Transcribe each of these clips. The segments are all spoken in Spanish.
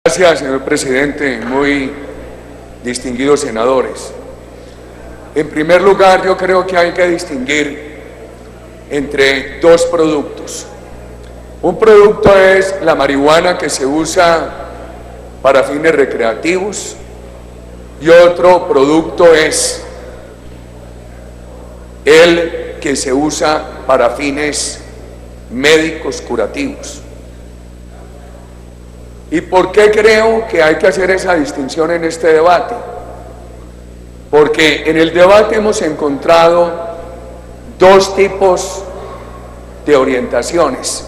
Gracias, señor presidente. Muy distinguidos senadores. En primer lugar, yo creo que hay que distinguir entre dos productos. Un producto es la marihuana, que se usa para fines recreativos, y otro producto es el que se usa para fines médicos curativos. ¿Y por qué creo que hay que hacer esa distinción en este debate? Porque en el debate hemos encontrado dos tipos de orientaciones.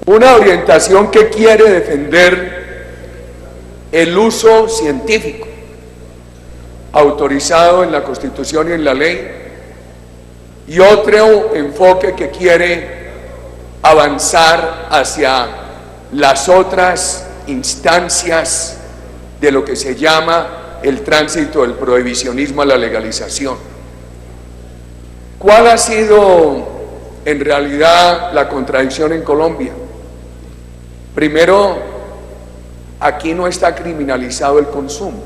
Una orientación que quiere defender el uso científico, autorizado en la Constitución y en la ley, y otro enfoque que quiere avanzar hacia las otras instancias de lo que se llama el tránsito del prohibicionismo a la legalización. ¿Cuál ha sido en realidad la contradicción en Colombia? Primero, aquí no está criminalizado el consumo,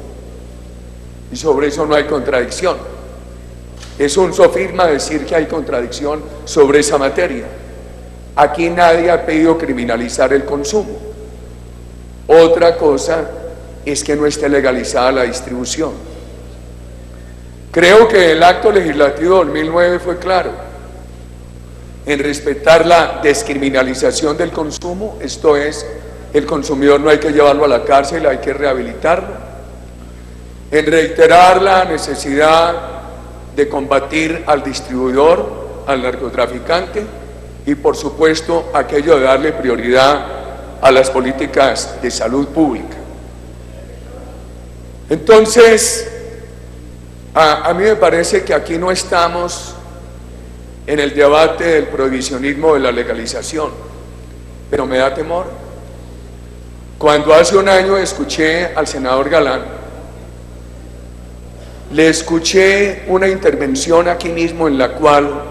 y sobre eso no hay contradicción. Es un sofisma decir que hay contradicción sobre esa materia. Aquí nadie ha pedido criminalizar el consumo. Otra cosa es que no esté legalizada la distribución. Creo que el acto legislativo 2009 fue claro en respetar la descriminalización del consumo, esto es, el consumidor no hay que llevarlo a la cárcel, hay que rehabilitarlo, en reiterar la necesidad de combatir al distribuidor, al narcotraficante, y por supuesto aquello de darle prioridad a las políticas de salud pública. Entonces, a mí me parece que aquí no estamos en el debate del prohibicionismo de la legalización, pero me da temor. Cuando hace un año escuché al senador Galán, le escuché una intervención aquí mismo en la cual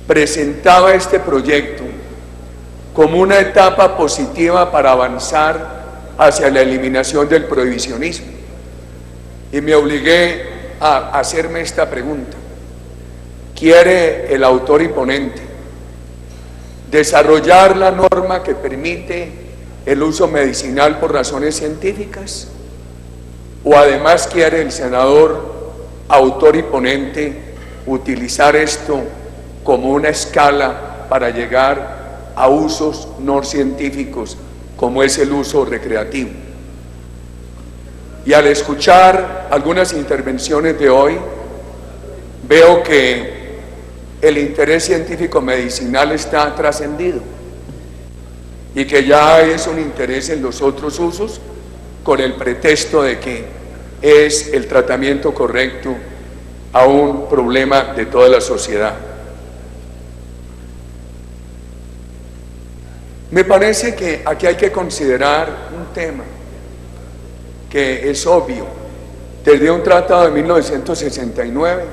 presentaba este proyecto como una etapa positiva para avanzar hacia la eliminación del prohibicionismo. Y me obligué a hacerme esta pregunta: ¿quiere el autor y ponente desarrollar la norma que permite el uso medicinal por razones científicas? ¿O además quiere el senador autor y ponente utilizar esto como una escala para llegar a usos no científicos, como es el uso recreativo? Y al escuchar algunas intervenciones de hoy, veo que el interés científico medicinal está trascendido y que ya es un interés en los otros usos, con el pretexto de que es el tratamiento correcto a un problema de toda la sociedad. Me parece que aquí hay que considerar un tema que es obvio. Desde un tratado de 1969,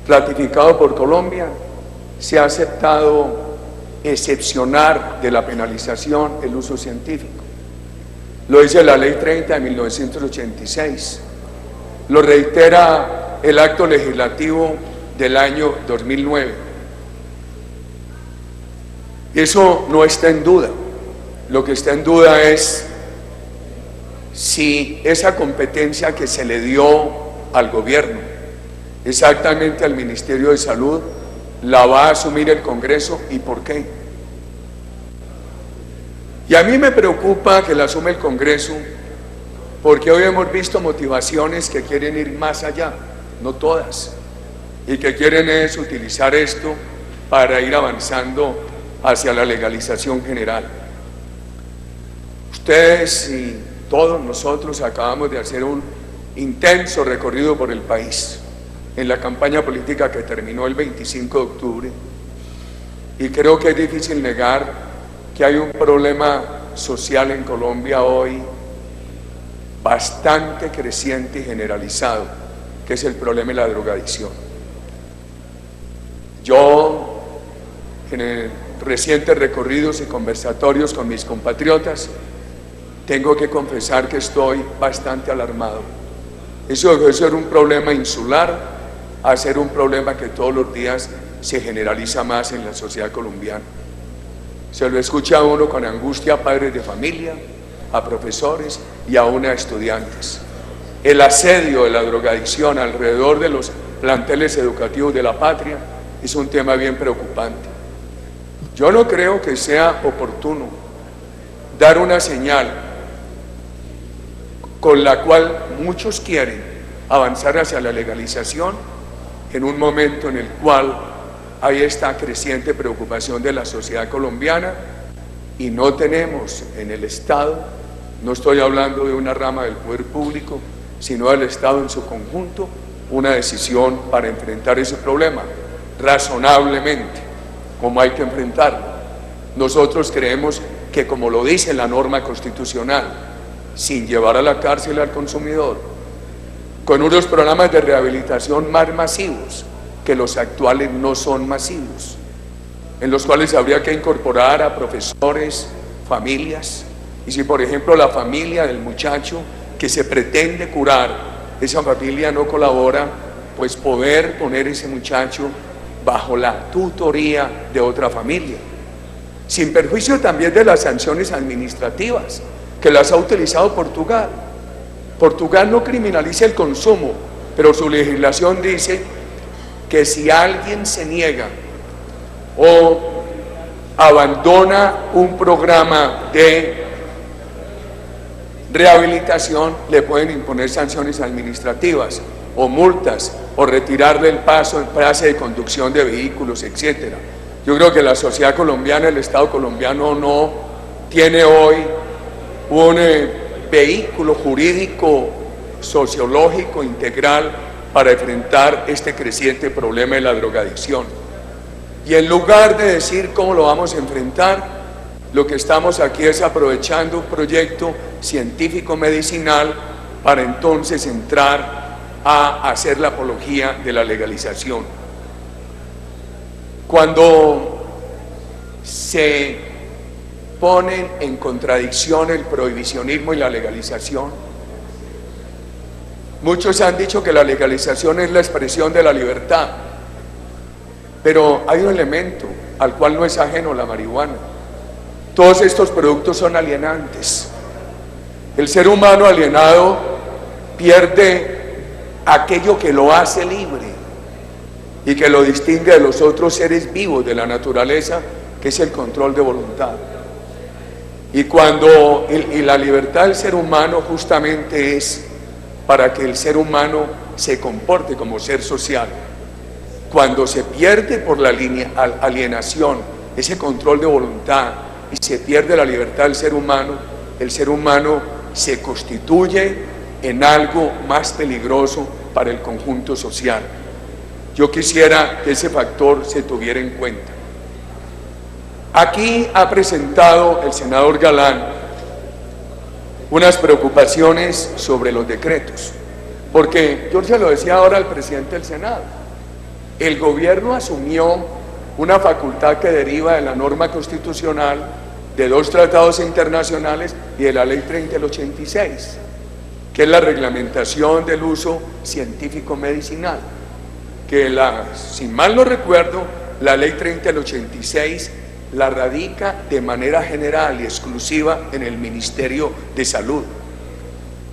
ratificado por Colombia, se ha aceptado excepcionar de la penalización el uso científico. Lo dice la Ley 30 de 1986, lo reitera el acto legislativo del año 2009. Eso no está en duda. Lo que está en duda es si esa competencia que se le dio al gobierno, exactamente al Ministerio de Salud, la va a asumir el Congreso y por qué. Y a mí me preocupa que la asume el Congreso, porque hoy hemos visto motivaciones que quieren ir más allá, no todas, y que quieren es utilizar esto para ir avanzando hacia la legalización general. Ustedes y todos nosotros acabamos de hacer un intenso recorrido por el país en la campaña política que terminó el 25 de octubre, y creo que es difícil negar que hay un problema social en Colombia hoy bastante creciente y generalizado, que es el problema de la drogadicción. Yo, en recientes recorridos y conversatorios con mis compatriotas, tengo que confesar que estoy bastante alarmado. Eso debe ser un problema insular a ser un problema que todos los días se generaliza más en la sociedad colombiana. Se lo escucha a uno con angustia a padres de familia, a profesores y aún a estudiantes. El asedio de la drogadicción alrededor de los planteles educativos de la patria es un tema bien preocupante. Yo no creo que sea oportuno dar una señal con la cual muchos quieren avanzar hacia la legalización en un momento en el cual hay esta creciente preocupación de la sociedad colombiana y no tenemos en el Estado, no estoy hablando de una rama del poder público, sino del Estado en su conjunto, una decisión para enfrentar ese problema razonablemente, como hay que enfrentarlo. Nosotros creemos que, como lo dice la norma constitucional, sin llevar a la cárcel al consumidor, con unos programas de rehabilitación más masivos, que los actuales no son masivos, en los cuales habría que incorporar a profesores, familias, y si por ejemplo la familia del muchacho que se pretende curar, esa familia no colabora, pues poder poner ese muchacho bajo la tutoría de otra familia, sin perjuicio también de las sanciones administrativas, que las ha utilizado Portugal. Portugal no criminaliza el consumo, pero su legislación dice que si alguien se niega o abandona un programa de rehabilitación, le pueden imponer sanciones administrativas o multas o retirarle el paso en clase de conducción de vehículos, etcétera. Yo creo que la sociedad colombiana, el Estado colombiano no tiene hoy un vehículo jurídico, sociológico, integral para enfrentar este creciente problema de la drogadicción. Y en lugar de decir cómo lo vamos a enfrentar, lo que estamos aquí es aprovechando un proyecto científico-medicinal para entonces entrar a hacer la apología de la legalización. Cuando se ponen en contradicción el prohibicionismo y la legalización, muchos han dicho que la legalización es la expresión de la libertad, pero hay un elemento al cual no es ajeno la marihuana. Todos estos productos son alienantes. El ser humano alienado pierde aquello que lo hace libre y que lo distingue de los otros seres vivos de la naturaleza, que es el control de voluntad. Y la libertad del ser humano justamente es para que el ser humano se comporte como ser social. Cuando se pierde por la alienación ese control de voluntad y se pierde la libertad del ser humano, el ser humano se constituye en algo más peligroso para el conjunto social. Yo quisiera que ese factor se tuviera en cuenta. Aquí ha presentado el senador Galán unas preocupaciones sobre los decretos, porque yo se lo decía ahora al presidente del Senado, el gobierno asumió una facultad que deriva de la norma constitucional, de 2 tratados internacionales y de la ley 30 del 86, que es la reglamentación del uso científico medicinal, que si mal no recuerdo, la ley 30 del 86 la radica de manera general y exclusiva en el Ministerio de Salud.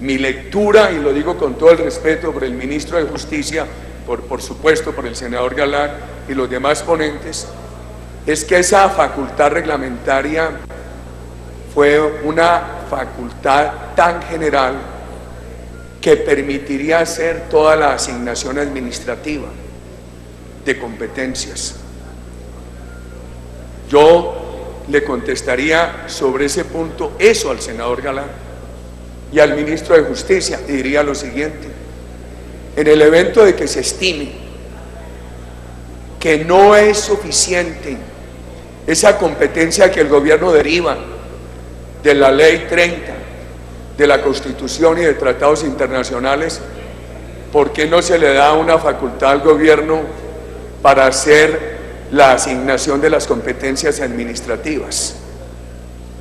Mi lectura, y lo digo con todo el respeto por el ministro de Justicia, por supuesto por el senador Galán y los demás ponentes, es que esa facultad reglamentaria fue una facultad tan general que permitiría hacer toda la asignación administrativa de competencias. Yo le contestaría sobre ese punto eso al senador Galán y al ministro de Justicia, y diría lo siguiente: en el evento de que se estime que no es suficiente esa competencia que el gobierno deriva de la ley 30, de la Constitución y de tratados internacionales, ¿por qué no se le da una facultad al gobierno para hacer la asignación de las competencias administrativas?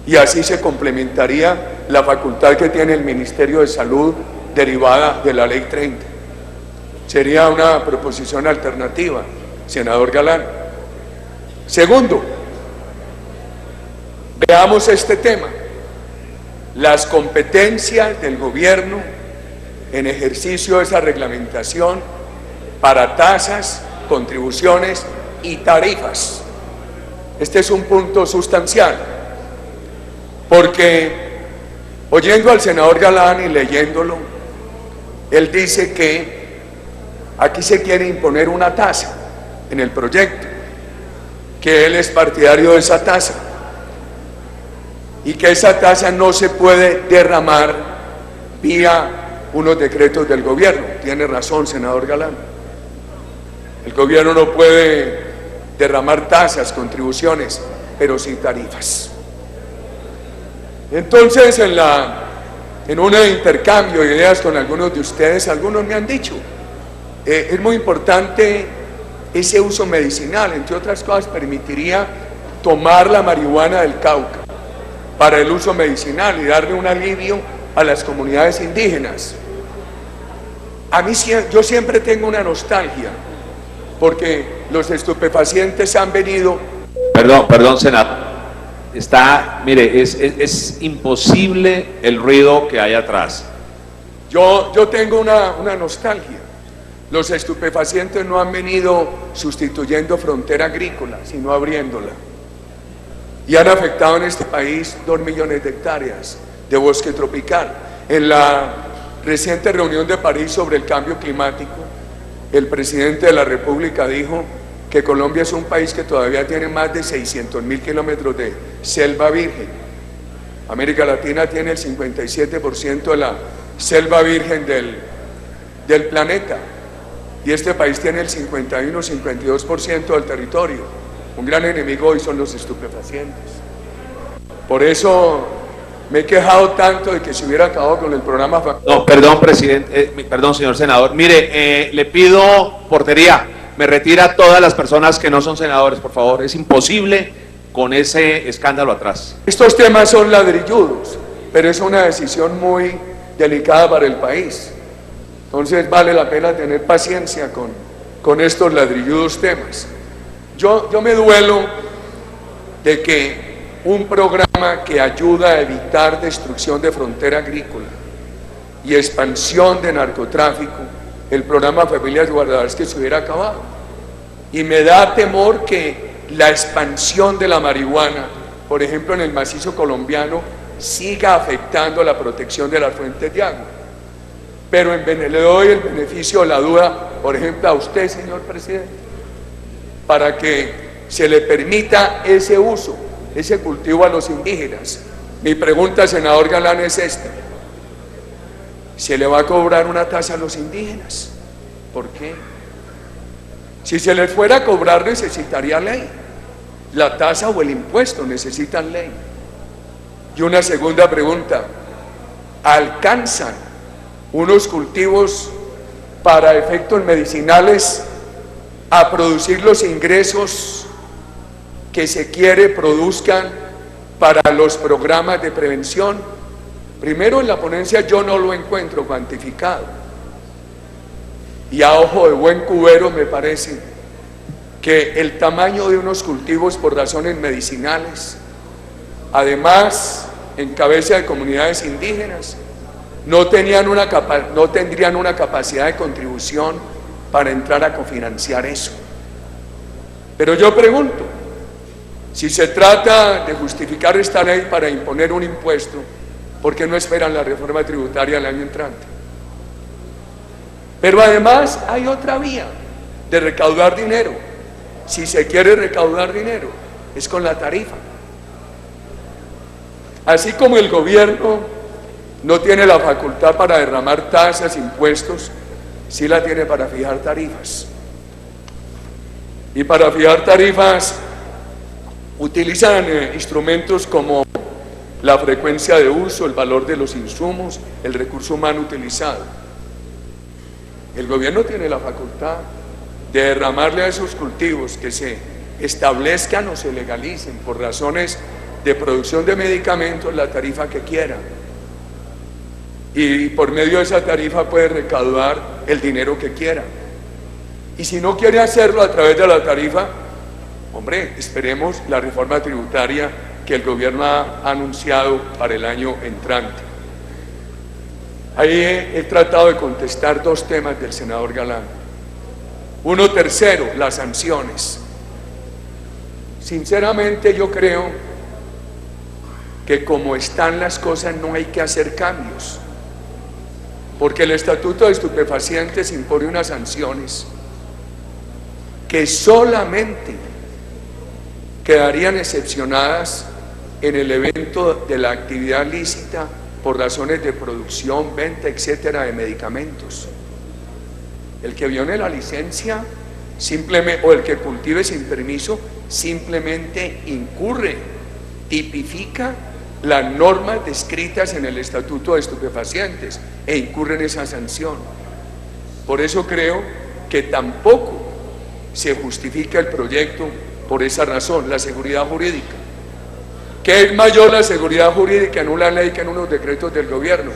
y así se complementaría la facultad que tiene el Ministerio de Salud derivada de la Ley 30. Sería una proposición alternativa, senador Galán. Segundo, veamos este tema, las competencias del gobierno en ejercicio de esa reglamentación para tasas, contribuciones y tarifas. Este es un punto sustancial, porque oyendo al senador Galán y leyéndolo, él dice que aquí se quiere imponer una tasa en el proyecto, que él es partidario de esa tasa y que esa tasa no se puede derramar vía unos decretos del gobierno. Tiene razón, senador Galán. El gobierno no puede derramar tasas, contribuciones, pero sin tarifas. Entonces, en un intercambio de ideas con algunos de ustedes, algunos me han dicho, es muy importante ese uso medicinal, entre otras cosas, permitiría tomar la marihuana del Cauca para el uso medicinal y darle un alivio a las comunidades indígenas. A mí, yo siempre tengo una nostalgia, porque los estupefacientes han venido... Perdón, senador. Mire, es imposible el ruido que hay atrás. Yo tengo una nostalgia. Los estupefacientes no han venido sustituyendo frontera agrícola, sino abriéndola. Y han afectado en este país 2 millones de hectáreas de bosque tropical. En la reciente reunión de París sobre el cambio climático, el presidente de la República dijo que Colombia es un país que todavía tiene más de 600.000 kilómetros de selva virgen. América Latina tiene el 57% de la selva virgen del planeta, y este país tiene el 51-52% del territorio. Un gran enemigo hoy son los estupefacientes. Por eso me he quejado tanto de que se hubiera acabado con el programa. No, perdón, presidente, perdón, señor senador. Mire, le pido portería, me retira a todas las personas que no son senadores, por favor. Es imposible con ese escándalo atrás. Estos temas son ladrilludos, pero es una decisión muy delicada para el país. Entonces vale la pena tener paciencia con estos ladrilludos temas. Yo me duelo de que un programa que ayuda a evitar destrucción de frontera agrícola y expansión de narcotráfico, el programa Familias Guardadoras, que se hubiera acabado. Y me da temor que la expansión de la marihuana, por ejemplo en el macizo colombiano, siga afectando la protección de las fuentes de agua. Pero le doy el beneficio de la duda, por ejemplo, a usted, señor presidente, para que se le permita ese uso, ese cultivo a los indígenas. Mi pregunta, senador Galán, es esta: ¿se le va a cobrar una tasa a los indígenas? ¿Por qué? Si se les fuera a cobrar, necesitaría ley. La tasa o el impuesto necesitan ley. Y una segunda pregunta: ¿alcanzan unos cultivos para efectos medicinales a producir los ingresos que se quiere produzcan para los programas de prevención? Primero, en la ponencia yo no lo encuentro cuantificado, y a ojo de buen cubero me parece que el tamaño de unos cultivos por razones medicinales, además en cabeza de comunidades indígenas, no tendrían una capacidad de contribución para entrar a cofinanciar eso. Pero yo pregunto, si se trata de justificar esta ley para imponer un impuesto, ¿por qué no esperan la reforma tributaria el año entrante? Pero además hay otra vía de recaudar dinero. Si se quiere recaudar dinero, es con la tarifa. Así como el gobierno no tiene la facultad para derramar tasas, impuestos, sí la tiene para fijar tarifas. Y para fijar tarifas utilizan instrumentos como la frecuencia de uso, el valor de los insumos, el recurso humano utilizado. El gobierno tiene la facultad de derramarle a esos cultivos que se establezcan o se legalicen por razones de producción de medicamentos la tarifa que quiera. Y por medio de esa tarifa puede recaudar el dinero que quiera. Y si no quiere hacerlo a través de la tarifa, hombre, esperemos la reforma tributaria que el gobierno ha anunciado para el año entrante. Ahí he tratado de contestar dos temas del senador Galán. Uno, tercero, las sanciones. Sinceramente yo creo que como están las cosas no hay que hacer cambios, porque el Estatuto de Estupefacientes impone unas sanciones que solamente quedarían excepcionadas en el evento de la actividad lícita por razones de producción, venta, etcétera, de medicamentos. El que viole la licencia simplemente, o el que cultive sin permiso, simplemente incurre, tipifica las normas descritas en el Estatuto de Estupefacientes e incurre en esa sanción. Por eso creo que tampoco se justifica el proyecto por esa razón, la seguridad jurídica. ¿Qué es mayor la seguridad jurídica en una ley que en unos decretos del gobierno?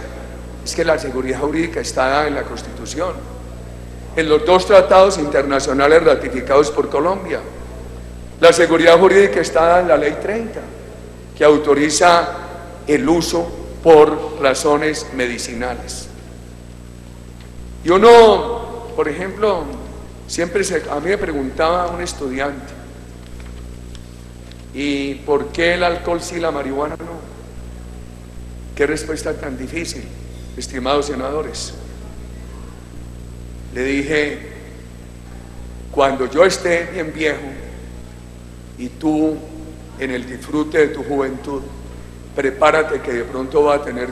Es que la seguridad jurídica está dada en la Constitución, en los dos tratados internacionales ratificados por Colombia. La seguridad jurídica está dada en la Ley 30, que autoriza el uso por razones medicinales. Y uno, por ejemplo, a mí me preguntaba un estudiante, ¿y por qué el alcohol sí, la marihuana no? Qué respuesta tan difícil, estimados senadores. Le dije, cuando yo esté bien viejo y tú en el disfrute de tu juventud, prepárate que de pronto va a tener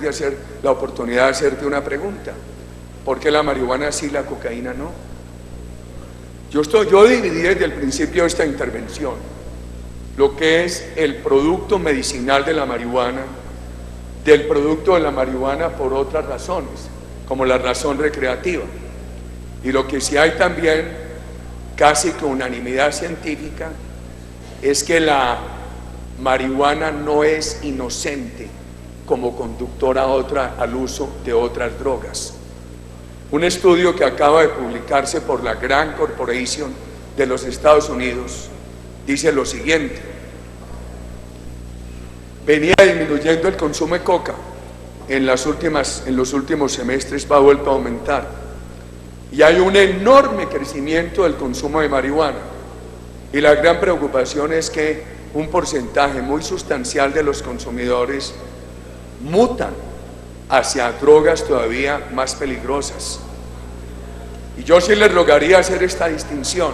la oportunidad de hacerte una pregunta. ¿Por qué la marihuana sí, la cocaína no? Yo dividí desde el principio de esta intervención lo que es el producto medicinal de la marihuana del producto de la marihuana por otras razones, como la razón recreativa. Y lo que sí hay también, casi que unanimidad científica, es que la marihuana no es inocente como conductora al uso de otras drogas. Un estudio que acaba de publicarse por la Grand Corporation de los Estados Unidos dice lo siguiente: venía disminuyendo el consumo de coca, en los últimos semestres ha vuelto a aumentar, y hay un enorme crecimiento del consumo de marihuana, y la gran preocupación es que un porcentaje muy sustancial de los consumidores mutan hacia drogas todavía más peligrosas. Y yo sí les rogaría hacer esta distinción,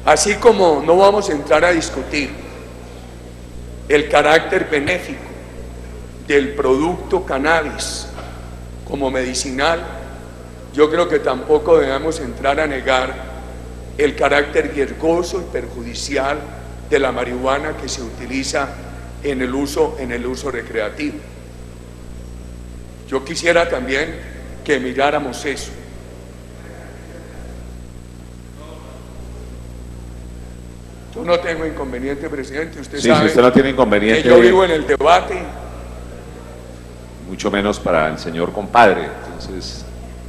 así como no vamos a entrar a discutir el carácter benéfico del producto cannabis como medicinal, yo creo que tampoco debemos entrar a negar el carácter riesgoso y perjudicial de la marihuana que se utiliza en el uso recreativo. Yo quisiera también que miráramos eso. Yo no tengo inconveniente, presidente, usted sabe. Si usted no tiene inconveniente, que yo vivo en el debate. Mucho menos para el señor compadre, entonces